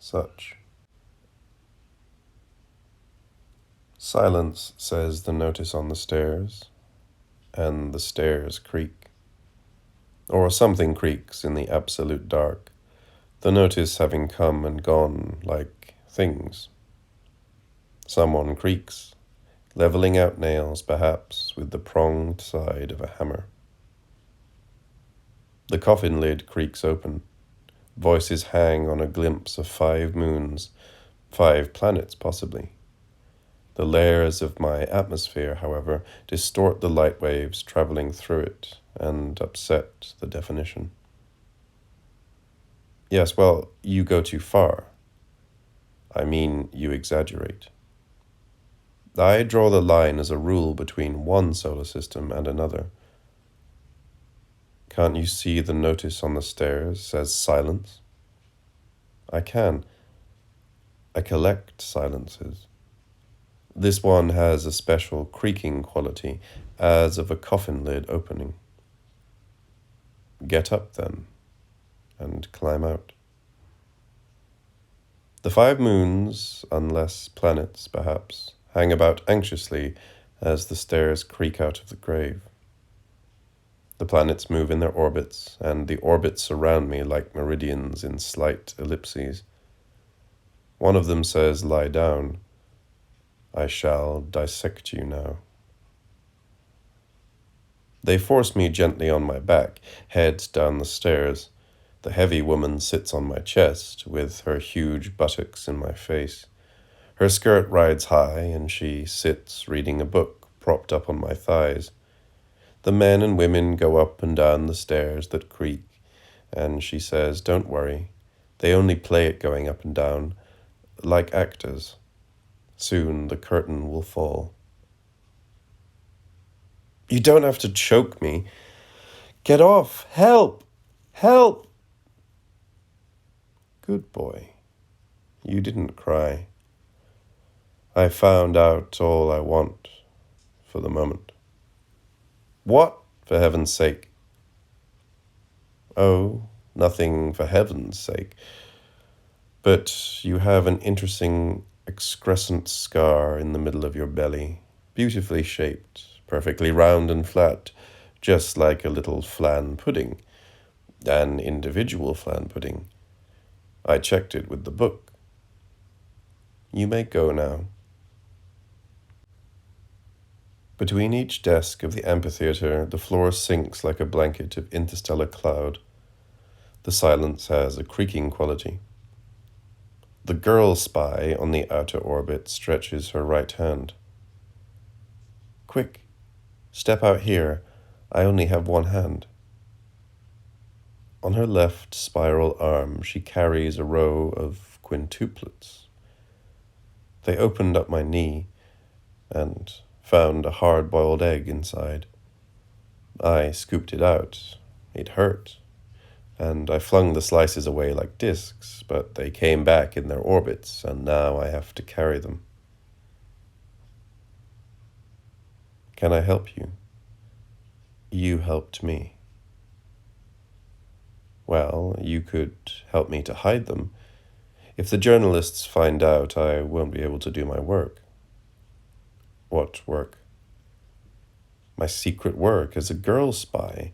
such. Silence, says the notice on the stairs, and the stairs creak. Or something creaks in the absolute dark, the notice having come and gone like things. Someone creaks, leveling out nails perhaps with the pronged side of a hammer. The coffin lid creaks open. Voices hang on a glimpse of 5 moons, 5 planets possibly. The layers of my atmosphere, however, distort the light waves traveling through it and upset the definition. Yes, well, you go too far. I mean, you exaggerate. I draw the line as a rule between one solar system and another. Can't you see the notice on the stairs says silence? I can. I collect silences. This one has a special creaking quality, as of a coffin lid opening. Get up, then, and climb out. The 5 moons, unless planets, perhaps, hang about anxiously as the stairs creak out of the grave. The planets move in their orbits, and the orbits surround me like meridians in slight ellipses. One of them says, lie down. I shall dissect you now. They force me gently on my back, head down the stairs. The heavy woman sits on my chest, with her huge buttocks in my face. Her skirt rides high, and she sits reading a book propped up on my thighs. The men and women go up and down the stairs that creak, and she says, don't worry. They only play it going up and down, like actors. Soon the curtain will fall. You don't have to choke me. Get off! Help! Help! Good boy. You didn't cry. I found out all I want for the moment. What, for heaven's sake? Oh, nothing for heaven's sake. But you have an interesting excrescent scar in the middle of your belly, beautifully shaped, perfectly round and flat, just like a little flan pudding, an individual flan pudding. I checked it with the book. You may go now. Between each desk of the amphitheater, the floor sinks like a blanket of interstellar cloud. The silence has a creaking quality. The girl spy on the outer orbit stretches her right hand. Quick, step out here. I only have one hand. On her left spiral arm, she carries a row of quintuplets. They opened up my knee and found a hard-boiled egg inside. I scooped it out. It hurt, and I flung the slices away like discs, but they came back in their orbits, and now I have to carry them. Can I help you? You helped me. Well, you could help me to hide them. If the journalists find out, I won't be able to do my work. What work? My secret work as a girl spy.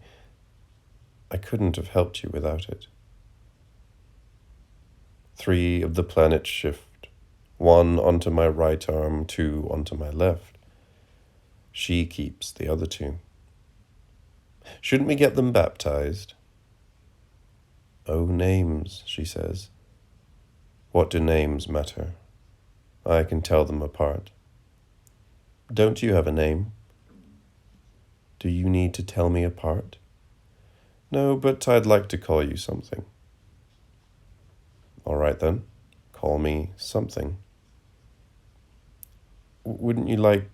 I couldn't have helped you without it. 3 of the planets shift, 1 onto my right arm, 2 onto my left. She keeps the other 2. Shouldn't we get them baptized? Oh, names, she says. What do names matter? I can tell them apart. Don't you have a name? Do you need to tell me apart? No, but I'd like to call you something. All right then, call me something. Wouldn't you like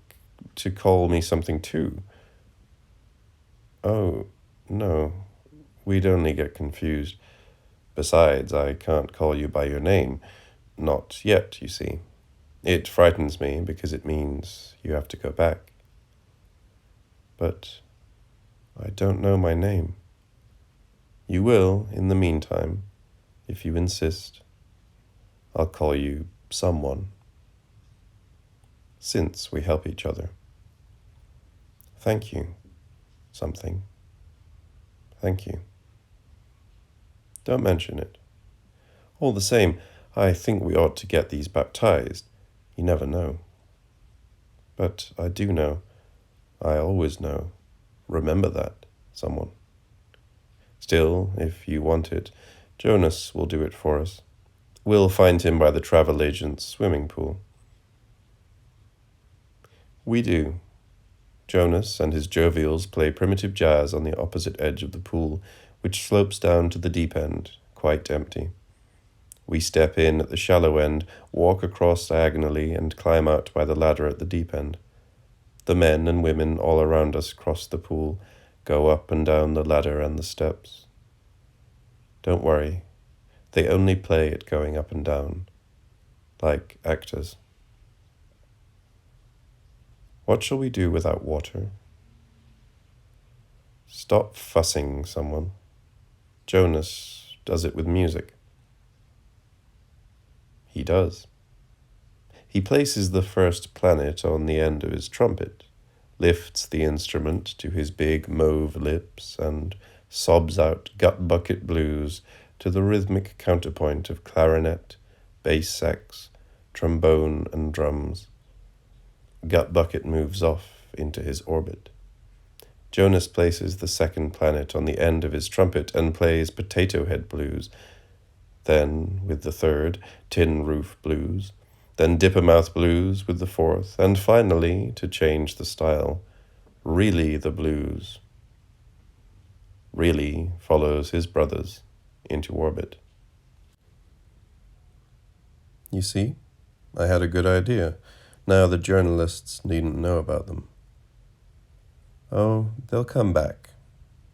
to call me something too? Oh, no, we'd only get confused. Besides, I can't call you by your name. Not yet, you see. It frightens me because it means you have to go back. But I don't know my name. You will, in the meantime, if you insist. I'll call you someone, since we help each other. Thank you, something. Thank you. Don't mention it. All the same, I think we ought to get these baptized. You never know. But I do know. I always know. Remember that, someone. Still, if you want it, Jonas will do it for us. We'll find him by the travel agent's swimming pool. We do. Jonas and his jovials play primitive jazz on the opposite edge of the pool, which slopes down to the deep end, quite empty. We step in at the shallow end, walk across diagonally, and climb out by the ladder at the deep end. The men and women all around us cross the pool, go up and down the ladder and the steps. Don't worry, they only play at going up and down, like actors. What shall we do without water? Stop fussing, someone. Jonas does it with music. He does. He places the first planet on the end of his trumpet, lifts the instrument to his big mauve lips, and sobs out gut bucket blues to the rhythmic counterpoint of clarinet, bass sax, trombone, and drums. Gut bucket moves off into his orbit. Jonas places the second planet on the end of his trumpet and plays potato head blues. Then, with the third, tin roof blues. Then dipper-mouth blues with the fourth. And finally, to change the style, really the blues. Really follows his brothers into orbit. You see, I had a good idea. Now the journalists needn't know about them. Oh, they'll come back.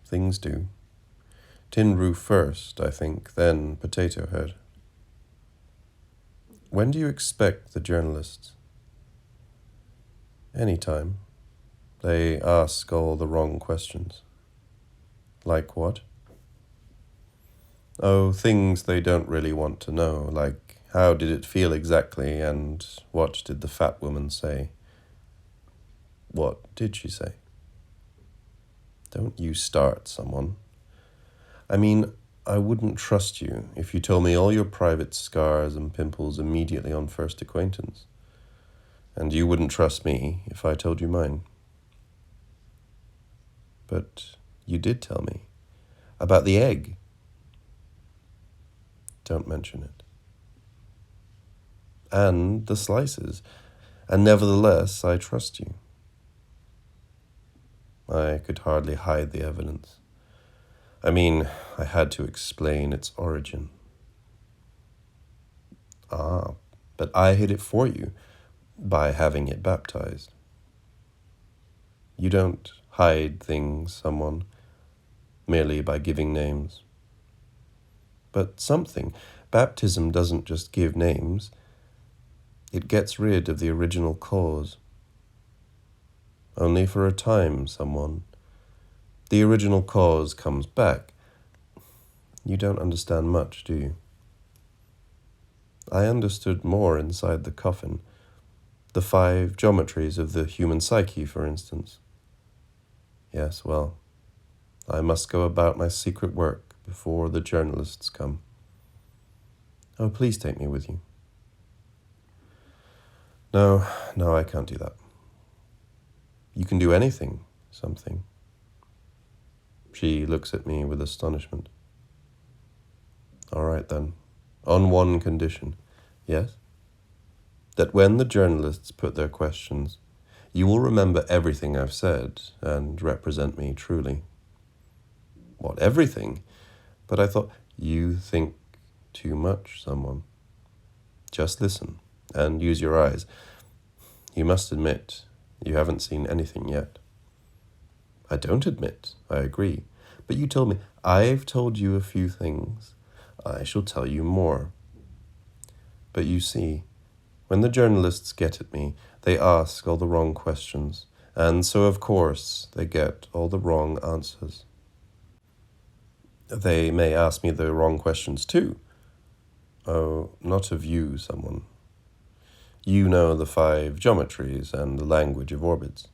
Things do. Tin roof first, I think, then potato head. When do you expect the journalists? Anytime. They ask all the wrong questions. Like what? Oh, things they don't really want to know, like how did it feel exactly, and what did the fat woman say? What did she say? Don't you start, someone. I mean, I wouldn't trust you if you told me all your private scars and pimples immediately on first acquaintance. And you wouldn't trust me if I told you mine. But you did tell me. About the egg. Don't mention it. And the slices. And nevertheless, I trust you. I could hardly hide the evidence. I mean, I had to explain its origin. Ah, but I hid it for you by having it baptized. You don't hide things, someone, merely by giving names. But something, baptism doesn't just give names. It gets rid of the original cause. Only for a time, someone. The original cause comes back. You don't understand much, do you? I understood more inside the coffin. The 5 geometries of the human psyche, for instance. Yes, well, I must go about my secret work before the journalists come. Oh, please take me with you. No, I can't do that. You can do anything, something. She looks at me with astonishment. All right, then. On one condition. Yes? That when the journalists put their questions, you will remember everything I've said and represent me truly. What, everything? But I thought, you think too much, someone. Just listen and use your eyes. You must admit, you haven't seen anything yet. I don't admit, I agree. But you told me, I've told you a few things. I shall tell you more. But you see, when the journalists get at me, they ask all the wrong questions, and so of course they get all the wrong answers. They may ask me the wrong questions too. Oh, not of you, someone. You know the 5 geometries and the language of orbits.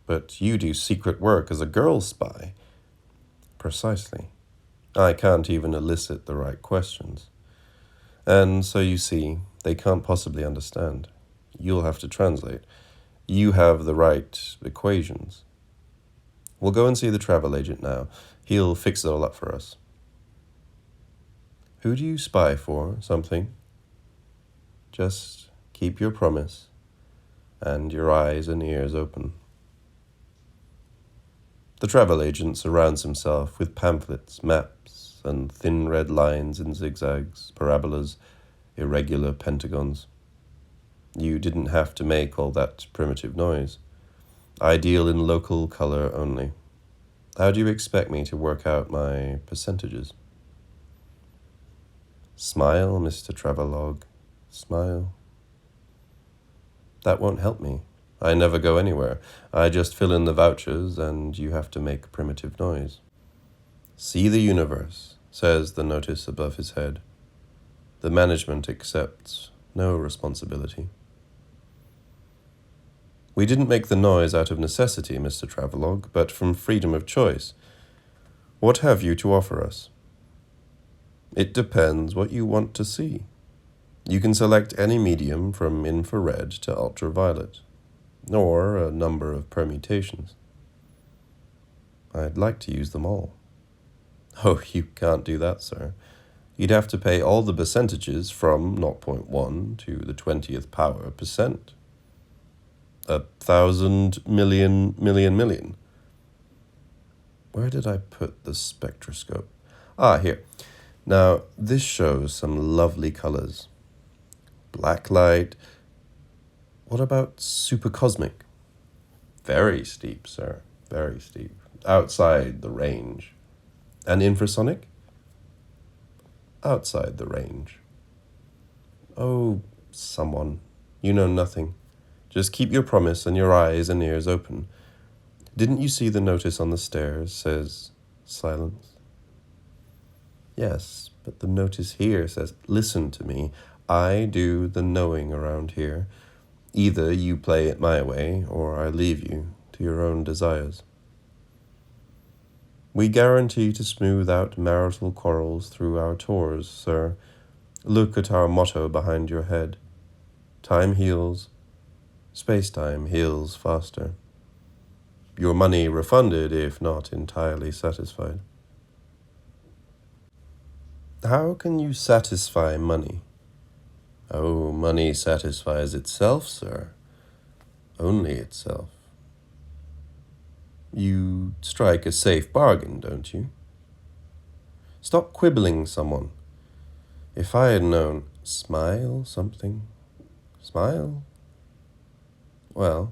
But you do secret work as a girl spy. Precisely. I can't even elicit the right questions. And so you see, they can't possibly understand. You'll have to translate. You have the right equations. We'll go and see the travel agent now. He'll fix it all up for us. Who do you spy for, something? Just keep your promise and your eyes and ears open. The travel agent surrounds himself with pamphlets, maps, and thin red lines and zigzags, parabolas, irregular pentagons. You didn't have to make all that primitive noise. Ideal in local color only. How do you expect me to work out my percentages? Smile, Mr. Travelogue. Smile. That won't help me. I never go anywhere. I just fill in the vouchers, and you have to make primitive noise. See the universe, says the notice above his head. The management accepts no responsibility. We didn't make the noise out of necessity, Mr. Travelogue, but from freedom of choice. What have you to offer us? It depends what you want to see. You can select any medium from infrared to ultraviolet, or a number of permutations. I'd like to use them all. Oh, you can't do that, sir. You'd have to pay all the percentages from 0.1 to the 20th power percent. 1,000 million. Where did I put the spectroscope? Here. Now, this shows some lovely colors. Black light. What about supercosmic? Very steep, sir. Very steep. Outside the range. And infrasonic? Outside the range. Oh, someone. You know nothing. Just keep your promise and your eyes and ears open. Didn't you see the notice on the stairs says silence? Yes, but the notice here says, listen to me. I do the knowing around here. Either you play it my way, or I leave you to your own desires. We guarantee to smooth out marital quarrels through our tours, sir. Look at our motto behind your head. Time heals. Space-time heals faster. Your money refunded if not entirely satisfied. How can you satisfy money? Oh, money satisfies itself, sir. Only itself. You strike a safe bargain, don't you? Stop quibbling, someone. If I had known, smile something, smile. Well,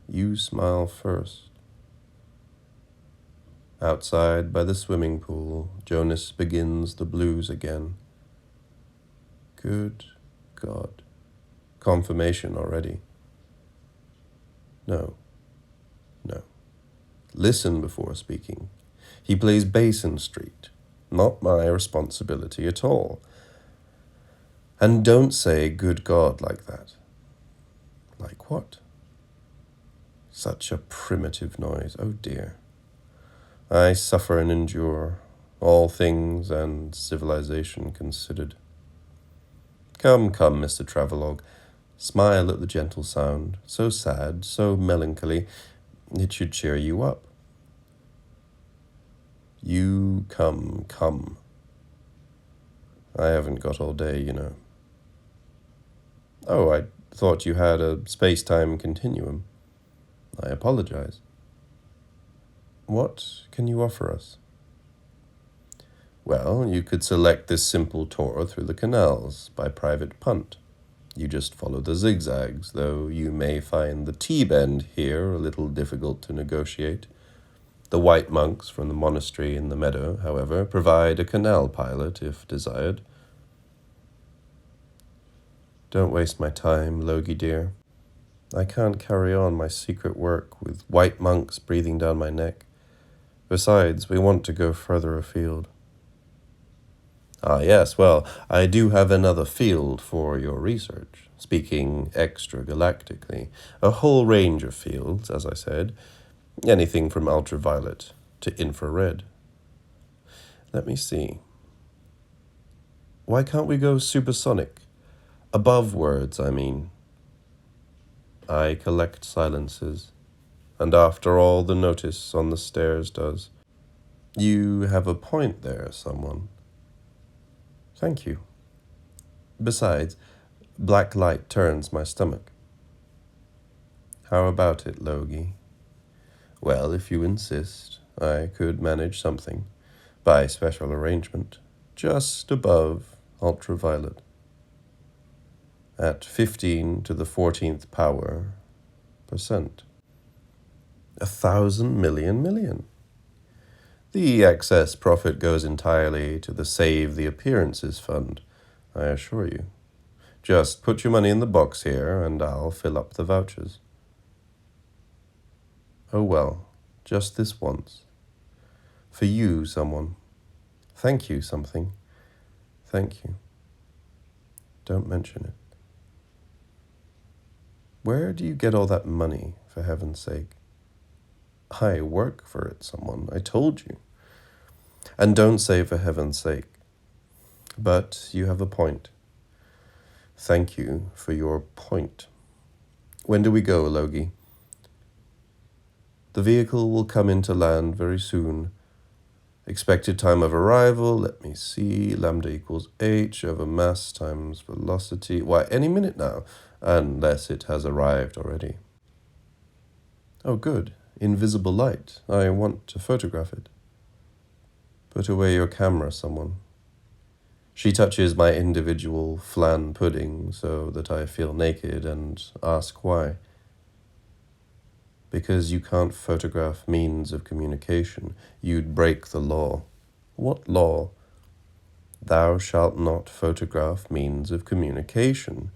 you smile first. Outside by the swimming pool, Jonas begins the blues again. Good God. Confirmation already. No. Listen before speaking. He plays Basin Street. Not my responsibility at all. And don't say good God like that. Like what? Such a primitive noise. Oh dear. I suffer and endure, all things and civilization considered. Come, Mr. Travelogue. Smile at the gentle sound, so sad, so melancholy, it should cheer you up. You come. I haven't got all day, you know. Oh, I thought you had a space-time continuum. I apologize. What can you offer us? Well, you could select this simple tour through the canals by private punt. You just follow the zigzags, though you may find the T-bend here a little difficult to negotiate. The white monks from the monastery in the meadow, however, provide a canal pilot if desired. Don't waste my time, Logie dear. I can't carry on my secret work with white monks breathing down my neck. Besides, we want to go further afield. Ah, yes, well, I do have another field for your research, speaking extragalactically. A whole range of fields, as I said, anything from ultraviolet to infrared. Let me see. Why can't we go supersonic? Above words, I mean. I collect silences, and after all the notice on the stairs does. You have a point there, someone. Thank you. Besides, black light turns my stomach. How about it, Logie? Well, if you insist, I could manage something, by special arrangement, just above ultraviolet. At 15 to the 14th power percent. 1,000,000,000,000. The excess profit goes entirely to the Save the Appearances Fund, I assure you. Just put your money in the box here, and I'll fill up the vouchers. Oh well, just this once. For you, someone. Thank you, something. Thank you. Don't mention it. Where do you get all that money, for heaven's sake? I work for it, someone. I told you. And don't say for heaven's sake. But you have a point. Thank you for your point. When do we go, Logie? The vehicle will come into land very soon. Expected time of arrival, let me see, lambda equals h over mass times velocity. Why, any minute now, unless it has arrived already. Oh, good. Invisible light. I want to photograph it. Put away your camera, someone. She touches my individual flan pudding so that I feel naked and ask why. Because you can't photograph means of communication. You'd break the law. What law? Thou shalt not photograph means of communication.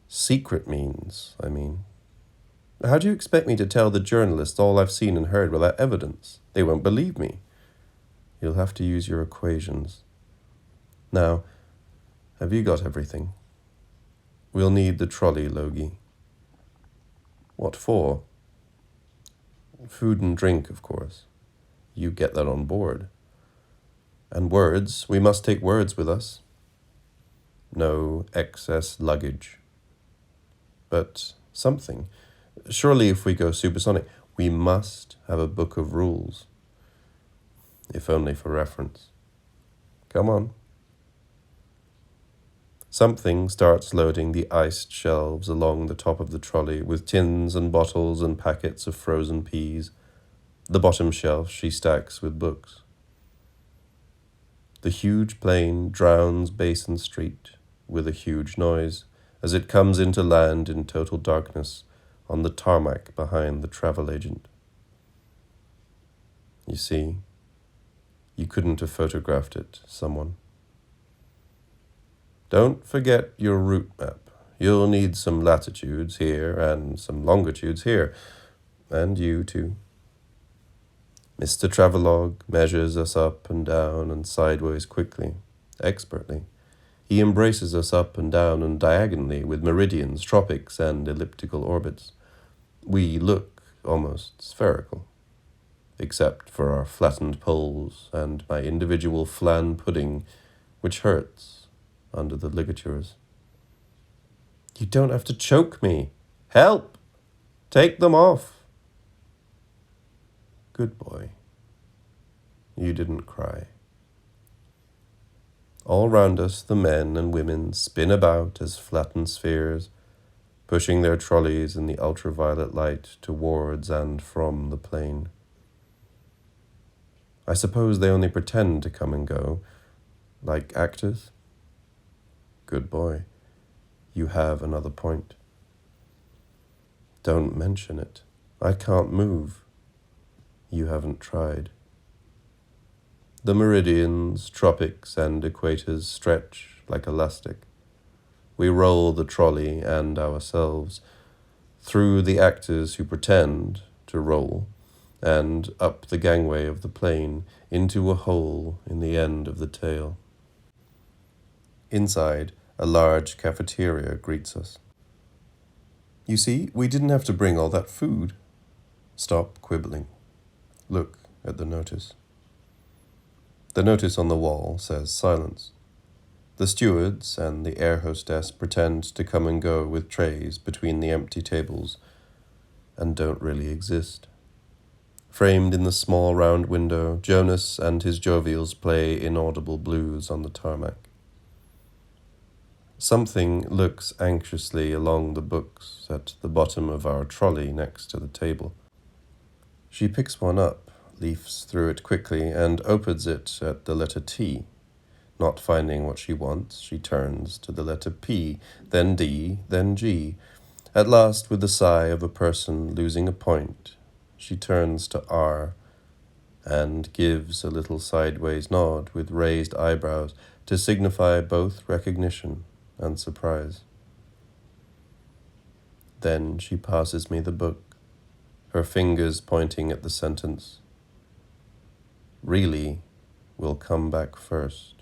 Secret means, I mean. How do you expect me to tell the journalists all I've seen and heard without evidence? They won't believe me. You'll have to use your equations. Now, have you got everything? We'll need the trolley, Logie. What for? Food and drink, of course. You get that on board. And words, we must take words with us. No excess luggage. But something. Surely if we go supersonic, we must have a book of rules. If only for reference. Come on. Something starts loading the iced shelves along the top of the trolley with tins and bottles and packets of frozen peas. The bottom shelf she stacks with books. The huge plane drowns Basin Street with a huge noise as it comes into land in total darkness on the tarmac behind the travel agent. You see, you couldn't have photographed it, someone. Don't forget your route map. You'll need some latitudes here and some longitudes here. And you too. Mr. Travelogue measures us up and down and sideways quickly, expertly. He embraces us up and down and diagonally with meridians, tropics, and elliptical orbits. We look almost spherical, except for our flattened poles and my individual flan pudding, which hurts under the ligatures. You don't have to choke me. Help! Take them off. Good boy. You didn't cry. All round us the men and women spin about as flattened spheres, pushing their trolleys in the ultraviolet light towards and from the plane. I suppose they only pretend to come and go, like actors. Good boy. You have another point. Don't mention it. I can't move. You haven't tried. The meridians, tropics, and equators stretch like elastic. We roll the trolley and ourselves through the actors who pretend to roll and up the gangway of the plane into a hole in the end of the tail. Inside, a large cafeteria greets us. You see, we didn't have to bring all that food. Stop quibbling. Look at the notice. The notice on the wall says silence. The stewards and the air hostess pretend to come and go with trays between the empty tables and don't really exist. Framed in the small round window, Jonas and his jovials play inaudible blues on the tarmac. Something looks anxiously along the books at the bottom of our trolley next to the table. She picks one up, leafs through it quickly, and opens it at the letter T. Not finding what she wants, she turns to the letter P, then D, then G. At last, with the sigh of a person losing a point, she turns to R and gives a little sideways nod with raised eyebrows to signify both recognition and surprise. Then she passes me the book, her fingers pointing at the sentence, "Really will come back first."